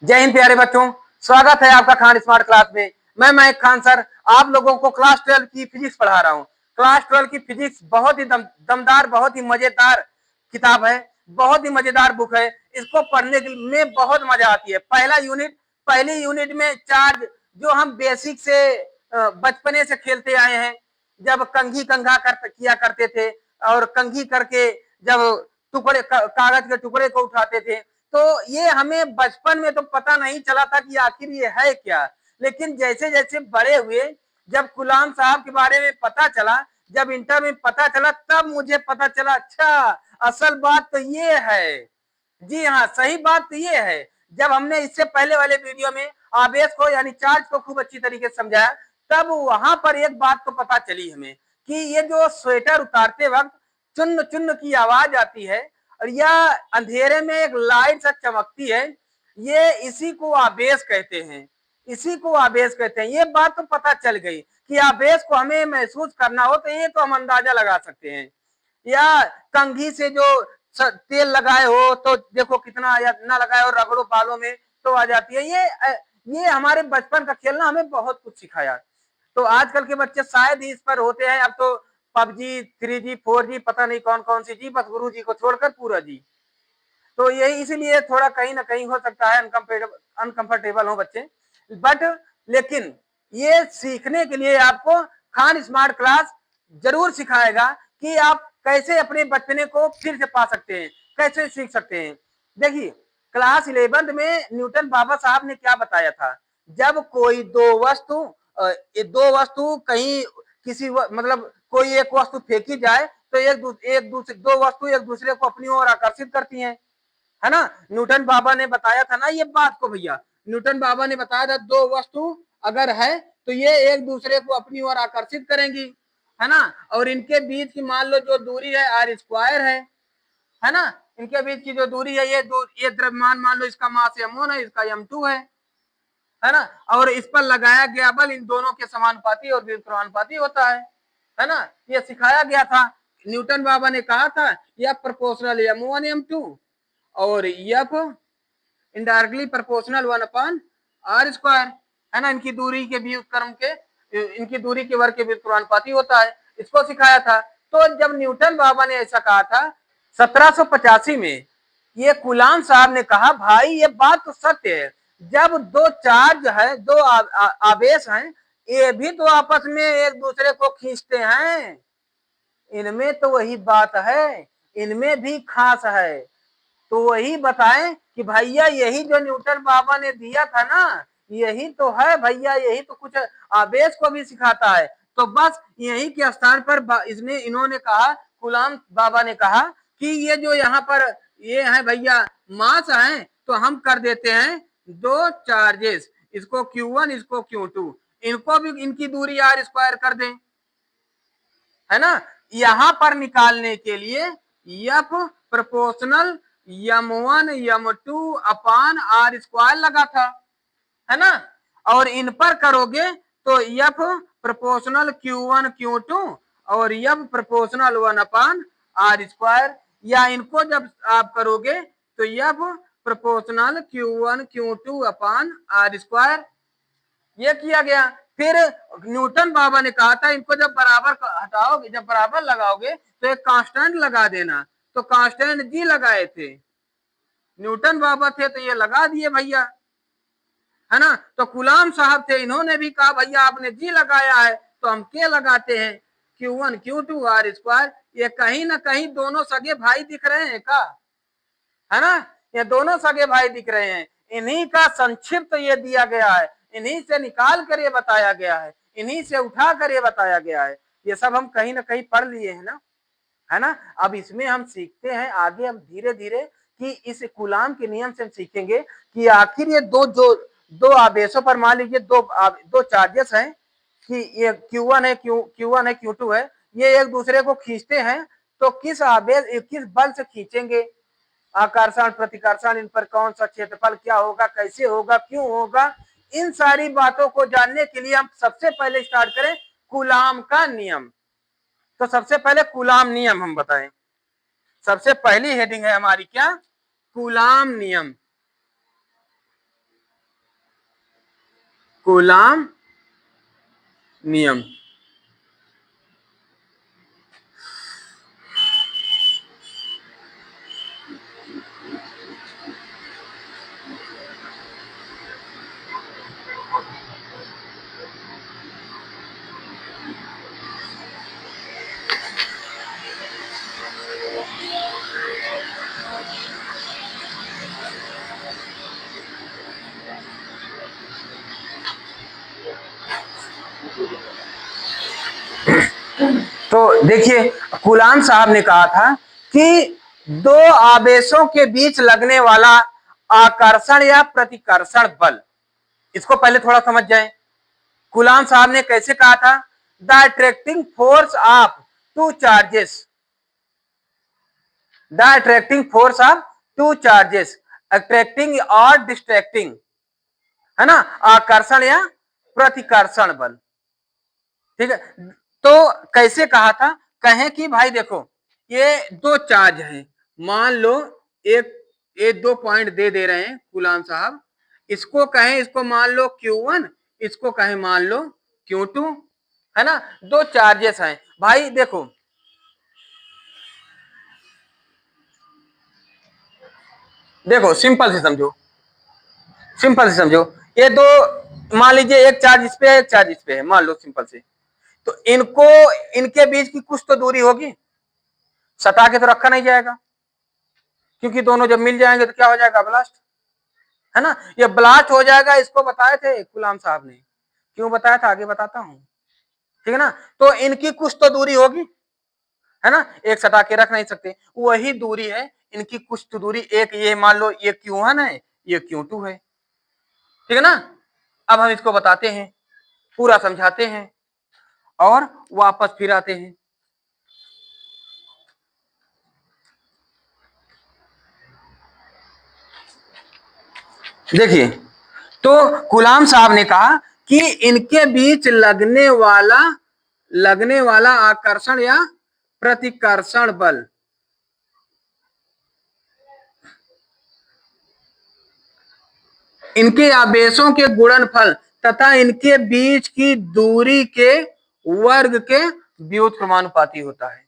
जय हिंद प्यारे बच्चों, स्वागत है आपका खान स्मार्ट क्लास में। मैं मयंक खान सर आप लोगों को क्लास 12 की फिजिक्स पढ़ा रहा हूँ। क्लास 12 की फिजिक्स बहुत ही दमदार, बहुत ही मजेदार किताब है, बहुत ही मजेदार बुक है। इसको पढ़ने में बहुत मजा आती है। पहली यूनिट में चार्ज जो हम बेसिक से बचपने से खेलते आए हैं, जब कंघी कंघा किया करते थे और कंघी करके जब कागज के टुकड़े को उठाते थे, तो ये हमें बचपन में तो पता नहीं चला था कि आखिर ये है क्या। लेकिन जैसे जैसे बड़े हुए, जब गुलाम साहब के बारे में पता चला, जब इंटर में पता चला, तब मुझे पता चला अच्छा असल बात तो ये है। जी हाँ, सही बात तो ये है। जब हमने इससे पहले वाले वीडियो में आवेश को यानी चार्ज को खूब अच्छी तरीके से समझाया, तब वहां पर एक बात तो पता चली हमें कि ये जो स्वेटर उतारते वक्त चुन्न चुन्न की आवाज आती है और यह अंधेरे में एक लाइट सा चमकती है, ये इसी को आवेश कहते हैं। इसी को आवेश कहते हैं। ये बात तो पता चल गई कि आवेश को हमें महसूस करना हो तो ये तो हम अंदाजा लगा सकते हैं। या कंघी से जो तेल लगाए हो तो देखो कितना, या ना लगाए हो रगड़ो बालों में तो आ जाती है। ये हमारे बचपन का खेलना हमें बहुत कुछ सिखाया। तो आजकल के बच्चे शायद ही इस पर होते हैं। अब तो पबजी, 3G, 4G, पता नहीं कौन कौन सी जी, बस गुरु जी को छोड़कर पूरा जी। तो यही इसीलिए थोड़ा कहीं ना कहीं हो सकता है अनकंफर्टेबल हो बच्चे, बट लेकिन ये सीखने के लिए आपको खान स्मार्ट क्लास जरूर सिखाएगा कि आप कैसे अपने बचपने को फिर से पा सकते हैं, कैसे सीख सकते हैं। देखिए, क्लास 11 में न्यूटन बाबा साहब ने क्या बताया था। जब कोई दो वस्तु कहीं मतलब कोई एक वस्तु फेंकी जाए तो एक दूसरे दो वस्तु एक दूसरे को अपनी ओर आकर्षित करती हैं, है ना। न्यूटन बाबा ने बताया था ना ये बात को भैया। न्यूटन बाबा ने बताया था दो वस्तु अगर है तो ये एक दूसरे को अपनी ओर आकर्षित करेंगी, है ना। और इनके बीच की मान लो जो दूरी है आर स्क्वायर है ना। इनके बीच की जो दूरी है ये द्रव्यमान मान लो इसका मास m1 है, इसका m2 है ना। और इस पर लगाया गया बल इन दोनों के समानुपाती और विपरीतानुपाती होता है ना। ये सिखाया गया था। न्यूटन बाबा ने कहा था यह प्रोपोर्शनल m1 m2 और एफ इनडायरेक्टली प्रोपोर्शनल 1/r², है ना। इनकी दूरी के व्युत्क्रम के इनकी दूरी के वर्ग के व्युत्क्रमानुपाती होता है। इसको सिखाया था। तो जब न्यूटन बाबा ने ऐसा कहा था 1785 में, ये गुलाम साहब ने कहा भाई ये बात तो सत्य है। जब दो चार्ज है, दो आवेश हैं, ये भी तो आपस में एक दूसरे को खींचते हैं। इनमें तो वही बात है, इनमें भी खास है। तो वही बताएं कि भैया यही जो न्यूटन बाबा ने दिया था ना, यही तो है भैया, यही तो कुछ आवेश को भी सिखाता है। तो बस यही के स्थान पर इन्होंने कहा, गुलाम बाबा ने कहा कि ये जो यहाँ पर ये है भैया मास है, तो हम कर देते हैं दो चार्जेस, इसको Q1 इसको Q2, इनको भी इनकी दूरी r² कर दें, है ना। यहां पर निकालने के लिए एफ प्रोपोर्शनल m1 m2 अपान r² लगा था, है ना। और इन पर करोगे तो एफ प्रोपोर्शनल Q1 Q2 और एफ प्रोपोर्शनल 1/r², या इनको जब आप करोगे तो एफ प्रोपोर्शनल Q1 Q2 अपान r²। ये किया गया। फिर न्यूटन बाबा ने कहा था इनको जब बराबर हटाओगे, जब बराबर लगाओगे तो एक कांस्टेंट लगा देना। तो कांस्टेंट जी लगाए थे, न्यूटन बाबा थे तो ये लगा दिए भैया, है ना। तो गुलाम साहब थे, इन्होंने भी कहा भैया आपने जी लगाया है तो हम के लगाते हैं Q1 Q2 r²। ये कहीं ना कहीं दोनों सगे भाई दिख रहे हैं का, है ना। ये दोनों सगे भाई दिख रहे हैं। इन्हीं का संक्षिप्त ये दिया गया है, इन्हीं से निकाल कर ये बताया गया है, इन्हीं से उठा कर ये बताया गया है। ये सब हम कहीं ना कहीं पढ़ लिए हैं ना, है ना। अब इसमें हम सीखते हैं आगे, हम धीरे धीरे कि इस कूलाम के नियम से हम सीखेंगे कि आखिर ये दो आवेशों पर मान लीजिए दो चार्जेस हैं कि ये Q1 है Q1 है Q2 है, ये एक दूसरे को खींचते हैं, तो किस बल से खींचेंगे, आकर्षण प्रतिकर्षण, इन पर कौन सा क्षेत्रफल क्या होगा, कैसे होगा, क्यों होगा, इन सारी बातों को जानने के लिए हम सबसे पहले स्टार्ट करें कूलाम का नियम। तो सबसे पहले कूलाम नियम हम बताएं। सबसे पहली हेडिंग है हमारी क्या, कूलाम नियम। कूलाम नियम। तो देखिए, कूलाम साहब ने कहा था कि दो आवेशों के बीच लगने वाला आकर्षण या प्रतिकर्षण बल, इसको पहले थोड़ा समझ जाएं। कूलाम साहब ने कैसे कहा था? The attracting force of two charges, the attracting force of two charges, attracting और डिस्ट्रैक्टिंग, है ना, आकर्षण या प्रतिकर्षण बल। ठीक है, तो कैसे कहा था? कहें कि भाई देखो, ये दो चार्ज हैं, मान लो एक ये 2 पॉइंट दे रहे हैं कूलाम साहब, इसको कहें, इसको मान लो Q1, इसको कहें मान लो Q2, है ना, दो चार्जेस हैं भाई। देखो देखो सिंपल से समझो, सिंपल से समझो, ये दो, मान लीजिए एक चार्ज इस पे है, एक चार्ज इस पे है, मान लो सिंपल से, तो इनको, इनके बीच की कुछ तो दूरी होगी, सटा के तो रखा नहीं जाएगा, क्योंकि दोनों जब मिल जाएंगे तो क्या हो जाएगा? ब्लास्ट, है ना, ये ब्लास्ट हो जाएगा। इसको बताए थे कूलाम साहब ने, क्यों बताया था आगे बताता हूं, ठीक है ना। तो इनकी कुछ तो दूरी होगी, है ना, एक सटा के रख नहीं सकते, वही दूरी है इनकी, कुछ तो दूरी, एक ये मान लो ये Q1 है, ये Q2 है, ठीक है ना। अब हम इसको बताते हैं, पूरा समझाते हैं और वापस फिर आते हैं। देखिए, तो कूलाम साहब ने कहा कि इनके बीच लगने वाला आकर्षण या प्रतिकर्षण बल, इनके आवेशों के गुणनफल तथा इनके बीच की दूरी के वर्ग के व्युत्क्रमानुपाती होता है।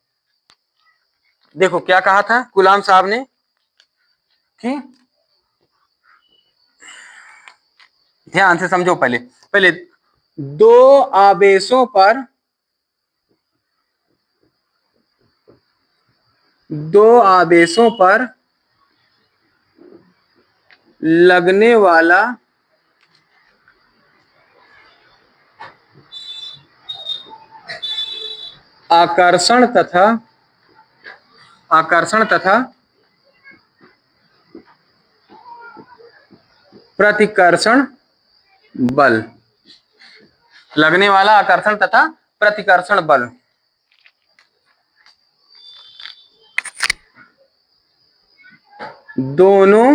देखो क्या कहा था कूलाम साहब ने कि, ध्यान से समझो, पहले पहले दो आवेशों पर, दो आवेशों पर लगने वाला आकर्षण तथा प्रतिकर्षण बल, लगने वाला आकर्षण तथा प्रतिकर्षण बल, दोनों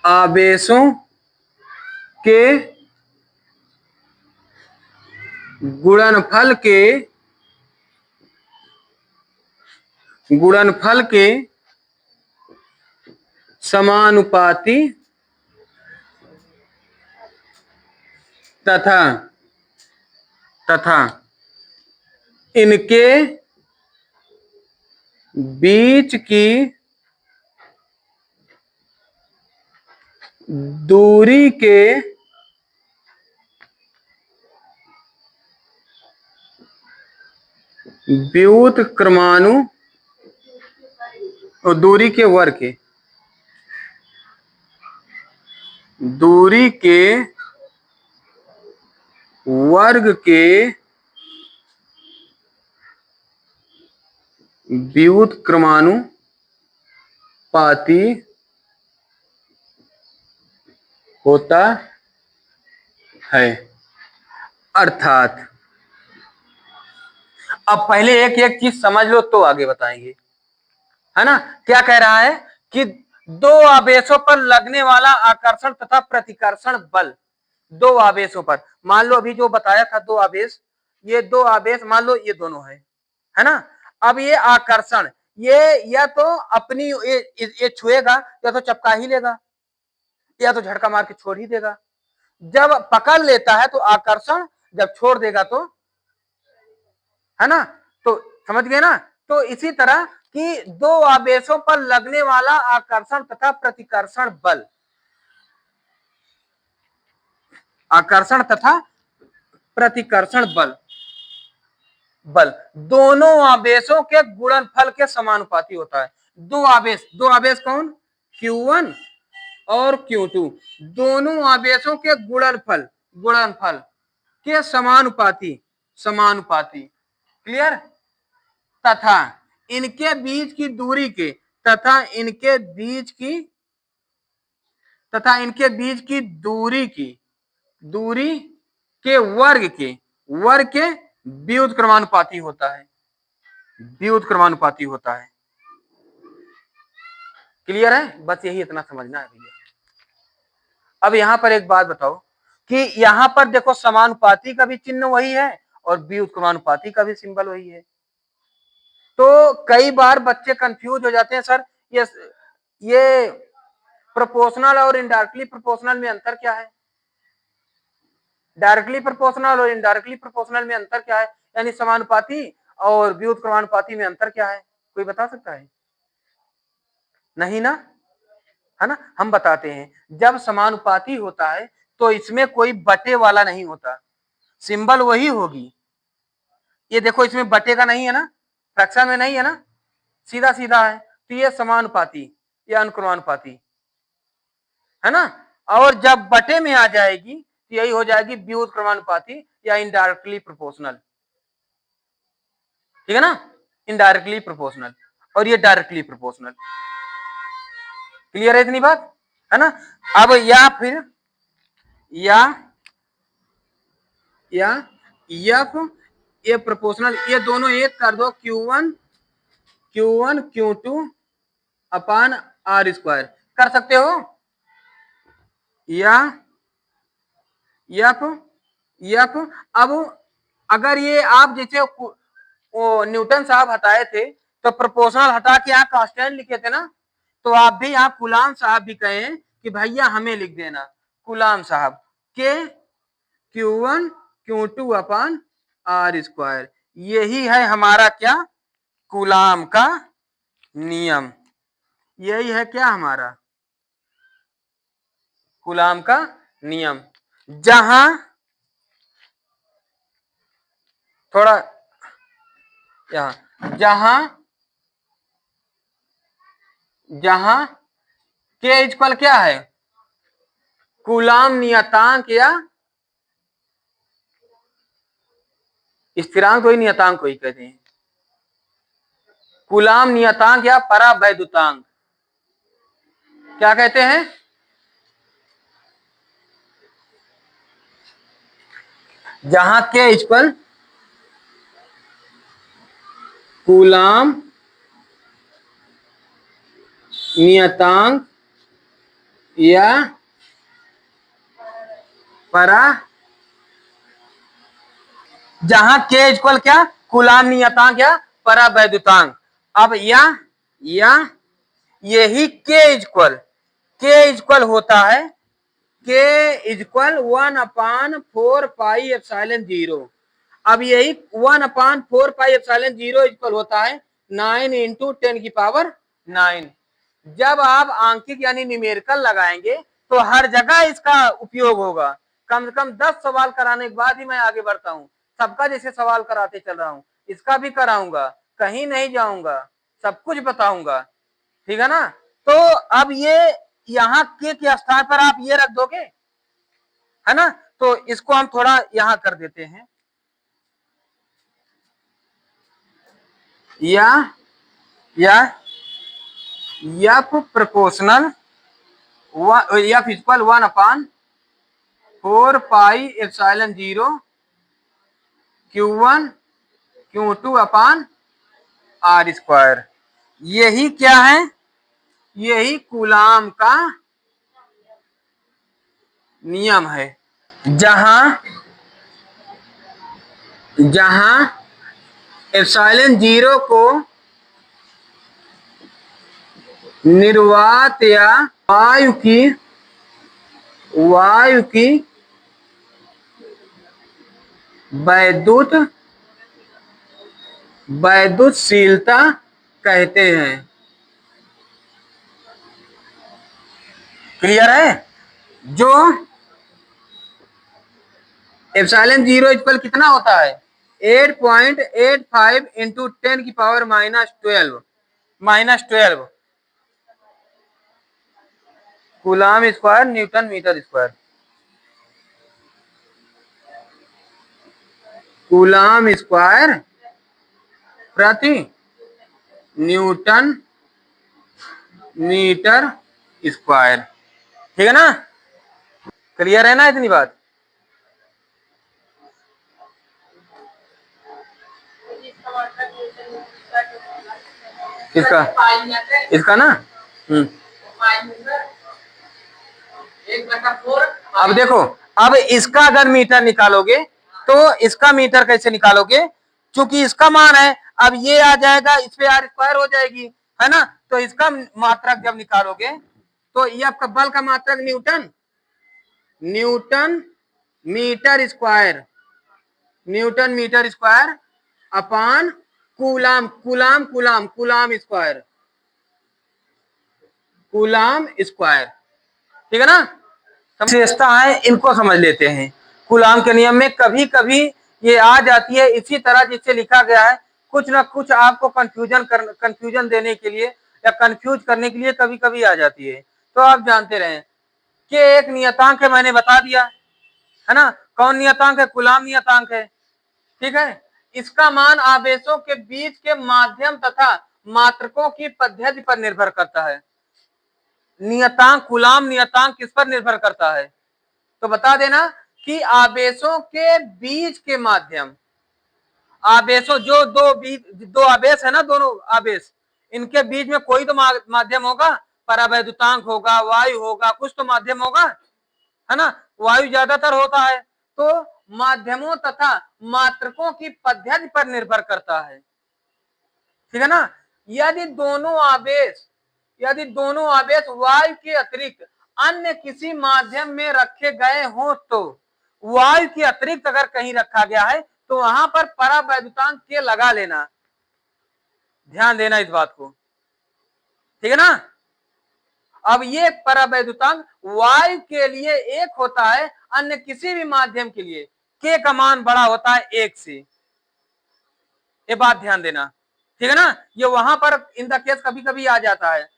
आवेशों के गुणनफल के समानुपाती तथा इनके बीच की दूरी के व्युत्क्रमानु और दूरी के वर्ग के, दूरी के वर्ग के व्युत्क्रमानुपाती होता है। अर्थात, अब पहले एक एक चीज समझ लो तो आगे बताएंगे, है ना। क्या कह रहा है कि दो आवेशों पर लगने वाला आकर्षण तथा प्रतिकर्षण बल, दो आवेशों पर, मान लो अभी जो बताया था दो आवेश, ये दो आवेश मान लो ये दोनों है ना। अब ये आकर्षण, ये या तो अपनी ये छुएगा या तो चपका ही लेगा, या तो झटका मार के छोड़ ही देगा। जब पकड़ लेता है तो आकर्षण, जब छोड़ देगा तो, है ना, तो समझ गए ना। तो इसी तरह कि दो आवेशों पर लगने वाला आकर्षण तथा प्रतिकर्षण बल, आकर्षण तथा प्रतिकर्षण बल, बल दोनों आवेशों के गुणनफल के समानुपाती होता है। दो आवेश कौन, Q1 और Q2, दोनों आवेशों के गुणनफल के समानुपाती, क्लियर, तथा इनके बीच की दूरी के, तथा इनके बीच की दूरी के वर्ग के व्युत्क्रमानुपाती होता है, क्लियर है। बस यही इतना समझना है भैया। अब यहां पर एक बात बताओ कि यहां पर देखो समानुपाती का भी चिन्ह वही है और व्युत्क्रमानुपाती का भी सिंबल वही है। तो कई बार बच्चे कंफ्यूज हो जाते हैं, सर ये प्रोपोर्शनल और इनडायरेक्टली प्रोपोर्शनल में अंतर क्या है, डायरेक्टली प्रोपोर्शनल और इनडायरेक्टली प्रोपोर्शनल में अंतर क्या है, यानी समानुपाती और व्युत्क्रमानुपाती में अंतर क्या है, कोई बता सकता है? नहीं ना, है ना, हम बताते हैं। जब समानुपाती होता है तो इसमें कोई बटे वाला नहीं होता, सिंबल वही होगी। ये देखो इसमें बटे का नहीं है ना, फ्रैक्शन में नहीं है ना, सीधा सीधा है, तो ये समानुपाती या अनुक्रमानुपाती है ना। और जब बटे में आ जाएगी तो यही हो जाएगी व्युत्क्रमानुपाती या इनडायरेक्टली प्रोपोर्शनल, ठीक है ना, इनडायरेक्टली प्रोपोर्शनल और ये डायरेक्टली प्रोपोर्शनल। क्लियर है इतनी बात, है ना। अब या फिर या एफ ये प्रोपोर्शनल, ये दोनों एक कर दो, Q1 Q2 upon R square कर सकते हो, या अब अगर ये आप जैसे वो न्यूटन साहब हटाए थे तो प्रोपोर्शनल हटा के आप कांस्टेंट लिखे थे ना, तो आप भी आप कूलाम साहब भी कहें कि भैया हमें लिख देना कूलाम साहब के Q1 Q2 upon R square, यही है हमारा क्या, कूलाम का नियम, यही है क्या हमारा कूलाम का नियम। जहां थोड़ा यहां जहां के इक्वल क्या है, कूलाम नियतांक या स्थिरांक, कोई नियतांक कोई कहते हैं, कूलाम नियतांक या परावैद्युतांक क्या कहते हैं, जहां के इक्वल कूलाम नियतांक या जहां के इक्वल क्या, कूलाम नियतांक या परावैद्युतांक। अब या यही के इक्वल होता है, के इक्वल 1/4πε0। अब यही 1/4πε0 इक्वल होता है 9 × 10⁹। जब आप आंकिक यानी न्यूमेरिकल लगाएंगे तो हर जगह इसका उपयोग होगा। कम से कम 10 सवाल कराने के बाद ही मैं आगे बढ़ता हूँ, सबका जैसे सवाल कराते चल रहा हूँ, इसका भी कराऊंगा, कहीं नहीं जाऊंगा, सब कुछ बताऊंगा, ठीक है ना। तो अब ये यहाँ के स्थान पर आप ये रख दोगे, है ना, तो इसको हम थोड़ा यहां कर देते हैं, या proportional F equal 1/4πε0 Q1 Q2 upon R square, यही क्या है, यही कूलाम का नियम है। जहां ε0 को निर्वात या वायु की वायु की वैद्युतशीलता कहते हैं। क्लियर है? जो एप्सिलॉन जीरो इक्वल कितना होता है 8.85 इंटू 10 की power -12 coulomb square newton metre square. Coulomb square प्रति न्यूटन मीटर स्क्वायर। ठीक है ना? क्लियर है ना इतनी बात? इसका इसका ना अब देखो, अब इसका अगर मीटर निकालोगे तो इसका मीटर कैसे निकालोगे? क्योंकि इसका मान है, अब ये आ जाएगा, इस पे आर स्क्वायर हो जाएगी, है ना? तो इसका मात्रक जब निकालोगे तो ये आपका बल का मात्रक newton metre square upon coulomb square ठीक है ना? विशेषता है, इनको समझ लेते हैं। कूलाम के नियम में कभी कभी ये आ जाती है इसी तरह जिससे लिखा गया है, कुछ ना कुछ आपको कंफ्यूजन देने के लिए या कंफ्यूज करने के लिए कभी कभी आ जाती है। तो आप जानते रहें कि एक नियतांक है, मैंने बता दिया, है ना? कौन नियतांक है? कूलाम नियतांक है। ठीक है? इसका मान आवेशों के बीच के माध्यम तथा मात्रकों की पद्धति पर निर्भर करता है। नियतांक, कूलाम नियतांक किस पर निर्भर करता है? तो बता देना कि आवेशों के बीच के माध्यम, आवेशों जो दो आवेश है ना, दोनों आवेश, इनके बीच में कोई तो माध्यम होगा, परावैद्युतांक होगा, वायु होगा, कुछ तो माध्यम होगा, है ना? वायु ज्यादातर होता है। तो माध्यमों तथा मात्रकों की पद्धति पर निर्भर करता है। ठीक है ना? यदि दोनों आवेश वायु के अतिरिक्त अन्य किसी माध्यम में रखे गए हों, तो वायु के अतिरिक्त अगर कहीं रखा गया है तो वहां पर परावैद्युतांक के लगा लेना। ध्यान देना इस बात को। ठीक है ना? अब ये परावैद्युतांक वायु के लिए 1 होता है, अन्य किसी भी माध्यम के लिए के का मान बड़ा होता है 1 से। ये बात ध्यान देना। ठीक है ना? ये वहां पर इन द केस कभी कभी आ जाता है,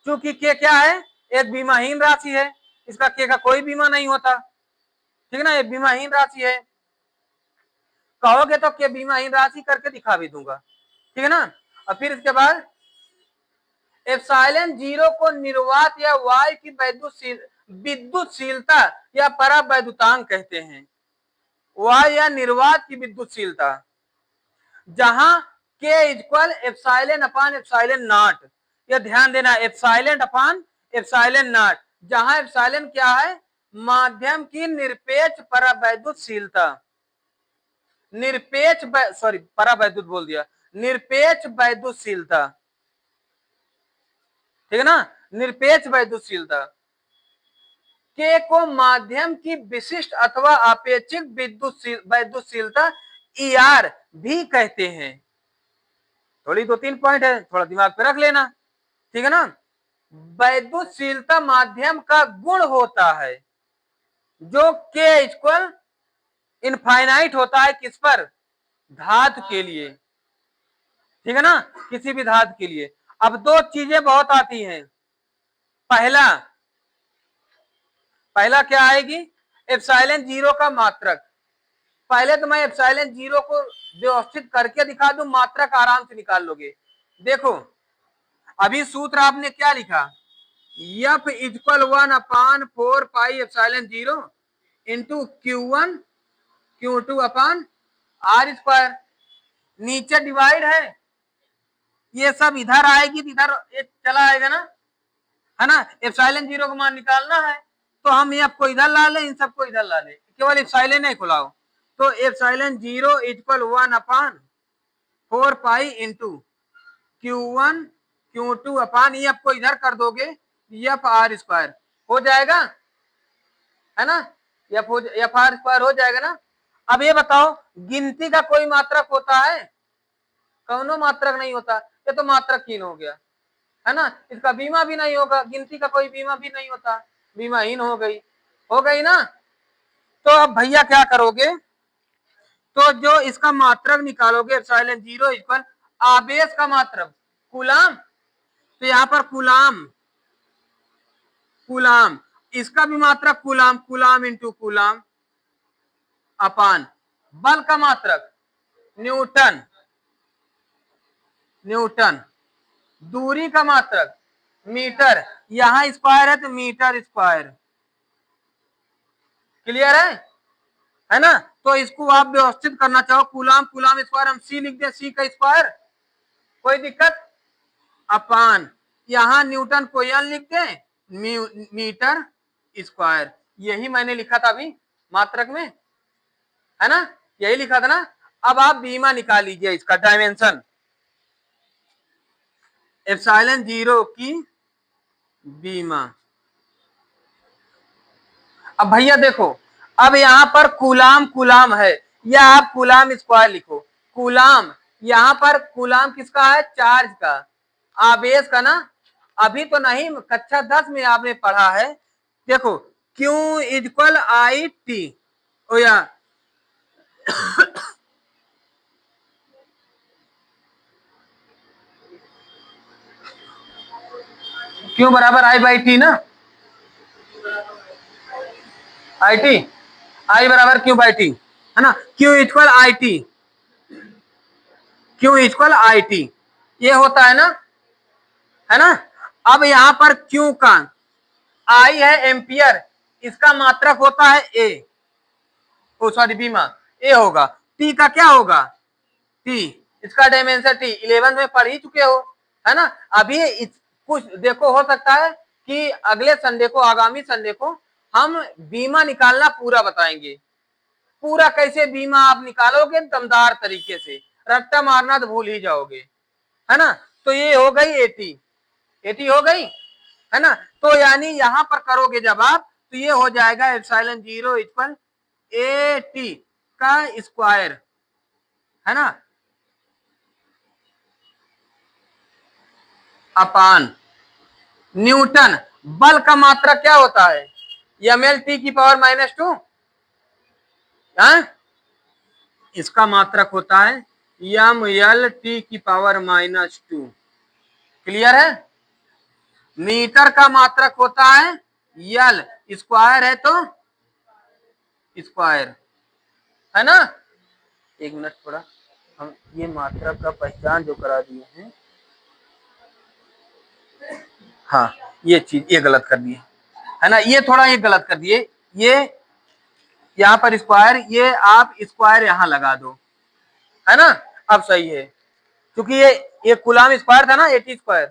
क्योंकि के क्या है? एक बीमाहीन राशि है, इसका के का कोई बीमा नहीं होता। ठीक है ना? ये बीमाहीन राशि है, कहोगे तो के बीमाहीन राशि करके दिखा भी दूंगा। ठीक है ना? और फिर इसके बाद एप्सिलॉन जीरो को निर्वात या वायु की विद्युतशीलता या परावैद्युतांक कहते हैं। वायु या निर्वात की विद्युतशीलता, जहां के equal epsilon upon epsilon not. यह ध्यान देना, एप्सिलॉन अपान एप्सिलॉन नॉट, जहां एप्सिलॉन क्या है? माध्यम की निरपेक्ष परावैद्युतशीलता, परावैद्युत बोल दिया, निरपेक्ष वैद्युतशीलता। ठीक है ना? निरपेक्ष वैद्युतशीलता के को माध्यम की विशिष्ट अथवा आपेक्षिक वैद्युतशीलता ER भी कहते हैं। थोड़ी 2-3 पॉइंट है, थोड़ा दिमाग पे रख लेना। ठीक है ना? वैद्युतशीलता माध्यम का गुण होता है जो के इक्वल इनफाइनाइट होता है, किस पर? धातु के लिए। ठीक है ना? किसी भी धातु के लिए। अब 2 चीजें बहुत आती हैं। पहला क्या आएगी? एप्सिलॉन जीरो का मात्रक। पहले तो मैं एप्सिलॉन जीरो को व्यवस्थित करके दिखा दूं, मात्रक आराम से निकाल लोगे। देखो, अभी सूत्र आपने क्या लिखा? F equal 1/4 pi epsilon zero into Q1 Q2 upon R square. नीचे डिवाइड है, ये सब इधर आएगी, इधर चला आएगा ना, है ना? एप्सिलॉन जीरो का मान निकालना है तो हम ये आपको इधर ला लें, इन सबको इधर ला लें, केवल एप्सिलॉन नहीं खुलाओ। तो epsilon zero equal 1/4 pi into Q1 Q2 अपान ये आपको इधर कर दोगे, F R स्क्वायर हो जाएगा। है ना, एफ आर स्क्वायर हो जाएगा ना। अब ये बताओ गिनती का कोई मात्रक होता है? कौनो मात्रक नहीं होता, ये तो मात्रकहीन हो गया, है ना। इसका बीमा भी नहीं होगा, गिनती का कोई बीमा भी नहीं होता, बीमाहीन हो गई ना। तो अब भैया क्या करोगे, तो जो इसका मात्रक निकालोगे एप्सिलॉन जीरो इक्वल आवेश का मात्रक कूलाम, तो यहाँ पर कूलाम कूलाम, इसका भी मात्रक कूलाम, कूलाम इंटू कूलाम अपान बल का मात्रक न्यूटन, न्यूटन, दूरी का मात्रक मीटर, यहां स्क्वायर है तो मीटर स्क्वायर। क्लियर है ना। तो इसको आप व्यवस्थित करना चाहो, कूलाम कूलाम स्क्वायर हम सी लिख दें, सी का स्क्वायर, कोई दिक्कत, अपान यहां न्यूटन को एन लिख दें, मीटर स्क्वायर, यही मैंने लिखा था अभी मात्रक में, है ना, यही लिखा था ना। अब आप बीमा निकाल लीजिए, इसका डायमेंशन एप्सिलॉन जीरो की बीमा। अब भैया देखो, अब यहां पर कूलाम कूलाम है, या आप कूलाम स्क्वायर लिखो, कूलाम, यहां पर कूलाम किसका है, चार्ज का, आवेश का ना। अभी तो नहीं, कक्षा 10 में आपने पढ़ा है, देखो Q इक्वल आई टी, ओ या Q बराबर आई बाई टी ना, आई टी, आई बराबर Q बाई टी, है ना, Q equal I T, Q equal I T, ये होता है ना। अब यहां पर Q का आई है एम्पियर, इसका मात्रक होता है ए, ओ सॉरी बीमा, ए होगा, टी का क्या होगा, टी, इसका डायमेंशन टी, 11 में पढ़ ही चुके हो, है ना। अभी कुछ देखो, हो सकता है कि अगले संडे को, आगामी संडे को हम बीमा निकालना पूरा बताएंगे, पूरा कैसे बीमा आप निकालोगे दमदार तरीके से, रट्टा मारना तो भूल ही जाओगे, है ना। तो ये हो गई 80, 80 हो गई, है ना। तो यानी यहां पर करोगे जब आप, तो ये हो जाएगा epsilon zero equal A T का स्क्वायर, है ना, अपान न्यूटन, बल का मात्रा क्या होता है, एम एल टी की पावर -2, इसका मात्रक होता है एम एल टी की पावर -2। क्लियर है। मीटर का मात्रक होता है यल, स्क्वायर है तो स्क्वायर, है ना। एक मिनट, थोड़ा हम ये मात्रक का पहचान जो करा दिए हैं, हाँ ये चीज ये गलत कर दिए, है ना, ये थोड़ा ये गलत कर दिए, ये यहाँ पर स्क्वायर, ये आप स्क्वायर यहाँ लगा दो, है ना, अब सही है, क्योंकि ये कूलाम स्क्वायर था ना, 80 स्क्वायर,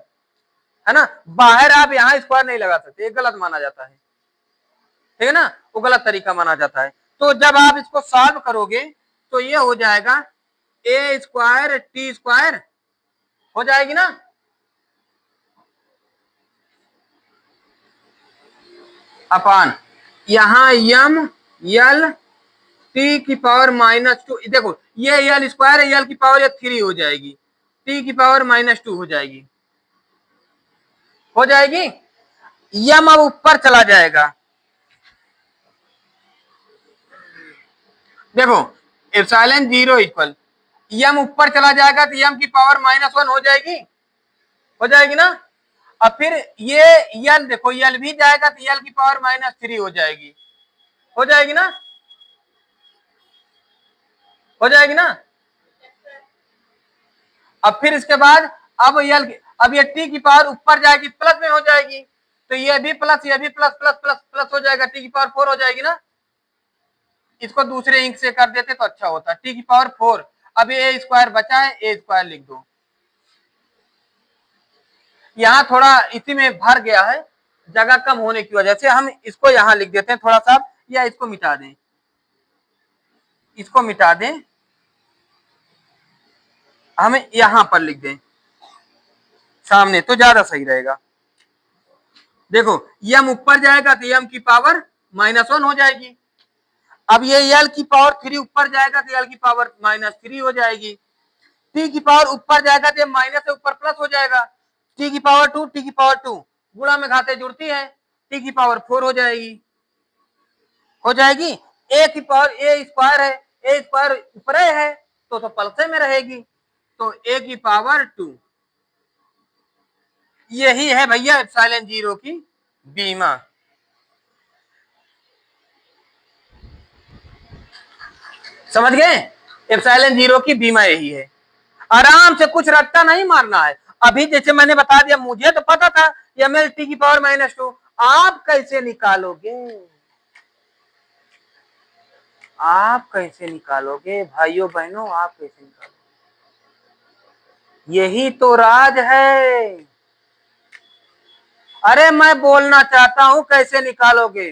है ना, बाहर आप यहाँ स्क्वायर नहीं लगा सकते, ये गलत माना जाता है, ठीक है ना, वो गलत तरीका माना जाता है। तो जब आप इसको सॉल्व करोगे तो ये हो जाएगा ए स्क्वायर टी स्क्वायर, हो जाएगी ना, अपान यहां यम यल टी की पावर -2, देखो ये यल स्क्वायर है, यल की पावर ये 3 हो जाएगी, टी की पावर -2 हो जाएगी, हो जाएगी। यम अब ऊपर चला जाएगा, देखो एप्सिलॉन जीरो इक्वल यम ऊपर चला जाएगा तो यम की पावर -1 हो जाएगी ना। अब फिर ये यल, देखो यल भी जाएगा तो यल की पावर -3 हो जाएगी ना, हो जाएगी ना। अब फिर इसके बाद अब ये टी की पावर ऊपर जाएगी, प्लस में हो जाएगी, तो ये भी प्लस, ये भी प्लस प्लस प्लस प्लस हो जाएगा, टी की पावर 4 हो जाएगी ना। इसको दूसरे इंक से कर देते तो अच्छा होता, टी की पावर 4, अब ए स्क्वायर बचा है, ए स्क्वायर लिख दो, यहाँ थोड़ा इसी में भर गया है, जगह कम होने की वजह से हम इसको यहाँ लिख देते हैं थोड़ा सा, या इसको मिटा दें, इसको मिटा दें, हमें यहां पर लिख दें सामने तो ज्यादा सही रहेगा। देखो यम ऊपर जाएगा तो यम की पावर -1 हो जाएगी। अब ये l की पावर 3 ऊपर जाएगा तो l की पावर -3 हो जाएगी। t की पावर ऊपर जाएगा तो माइनस से ऊपर प्लस हो जाएगा। t की पावर 2, t की पावर 2 गुणा में घातें जुड़ती है, t की पावर 4 हो जाएगी। a की पावर a स्क्वायर है, a स्क्वायर ऊपर है तो पलसे में रहेगी, तो a की पावर 2। यही है भैया एप्सिलॉन जीरो की बीमा। समझ गए? एप्सिलॉन जीरो की बीमा यही है। आराम से कुछ रट्टा नहीं मारना है। अभी जैसे मैंने बता दिया, मुझे तो पता था ml t की पावर -2, आप कैसे निकालोगे? आप कैसे निकालोगे भाइयों बहनों, आप कैसे निकालोगे? यही तो राज है। अरे मैं बोलना चाहता हूं कैसे निकालोगे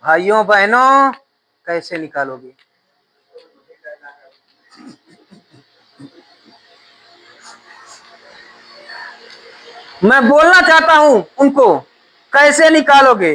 भाइयों बहनों, कैसे निकालोगे? मैं बोलना चाहता हूं उनको, कैसे निकालोगे?